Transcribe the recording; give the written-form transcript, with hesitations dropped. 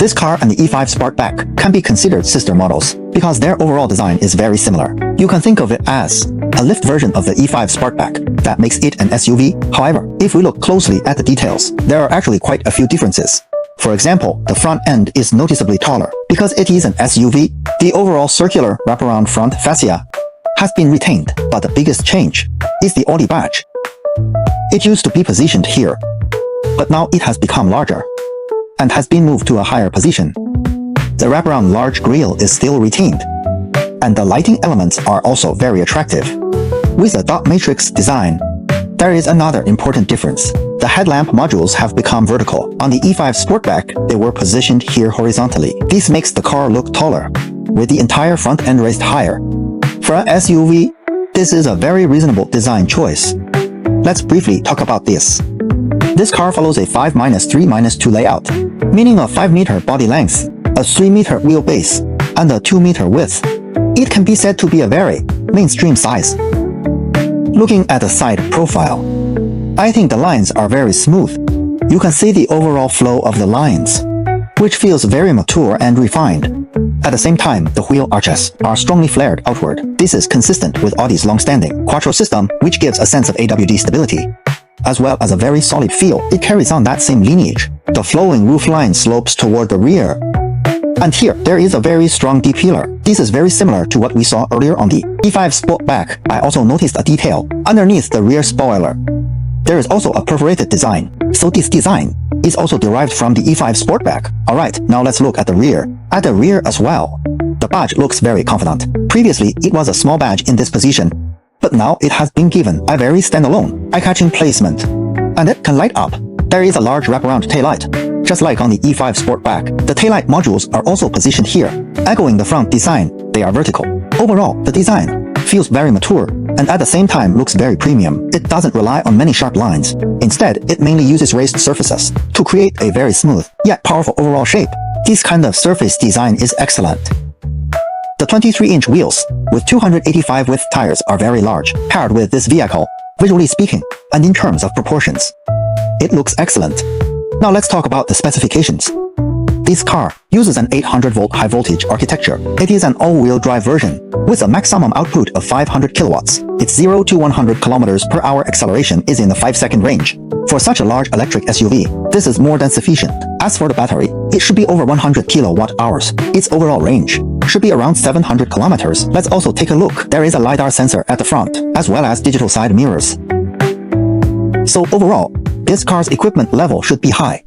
This car and the E5 Sportback can be considered sister models because their overall design is very similar. You can think of it as a lift version of the E5 Sportback that makes it an SUV. However, if we look closely at the details, there are actually quite a few differences. For example, the front end is noticeably taller. Because it is an SUV, the overall circular wraparound front fascia has been retained, but the biggest change is the Audi badge. It used to be positioned here, but now it has become larger and has been moved to a higher position. The wraparound large grille is still retained, and the lighting elements are also very attractive. With a dot matrix design, there is another important difference. The headlamp modules have become vertical. On the E5 Sportback, they were positioned here horizontally. This makes the car look taller, with the entire front end raised higher. For an SUV, this is a very reasonable design choice. Let's briefly talk about this. This car follows a 5-3-2 layout, meaning a 5-meter body length, a 3-meter wheelbase, and a 2-meter width. It can be said to be a very mainstream size. Looking at the side profile, I think the lines are very smooth. You can see the overall flow of the lines, which feels very mature and refined. At the same time, the wheel arches are strongly flared outward. This is consistent with Audi's long-standing Quattro system, which gives a sense of AWD stability, as well as a very solid feel. It carries on that same lineage. The flowing roofline slopes toward the rear, and here there is a very strong D-pillar. This is very similar to what we saw earlier on the E5 Sportback. I also noticed a detail underneath the rear spoiler. There is also a perforated design, so this design is also derived from the E5 Sportback. Alright, now let's look at the rear. At the rear as well, the badge looks very confident. Previously, it was a small badge in this position, but now it has been given a very standalone, eye-catching placement, and it can light up. There is a large wraparound taillight. Just like on the E5 Sportback, the taillight modules are also positioned here, echoing the front design. They are vertical. Overall, the design feels very mature, and at the same time looks very premium. It doesn't rely on many sharp lines. Instead, it mainly uses raised surfaces to create a very smooth, yet powerful overall shape. This kind of surface design is excellent. The 23-inch wheels with 285 width tires are very large, paired with this vehicle, visually speaking, and in terms of proportions. It looks excellent. Now let's talk about the specifications. This car uses an 800-volt high-voltage architecture. It is an all-wheel drive version with a maximum output of 500 kilowatts. Its 0 to 100 km/h acceleration is in the 5-second range. For such a large electric SUV, this is more than sufficient. As for the battery, it should be over 100 kilowatt-hours. Its overall range should be around 700 kilometers. Let's also take a look. There is a LiDAR sensor at the front, as well as digital side mirrors. So overall, this car's equipment level should be high.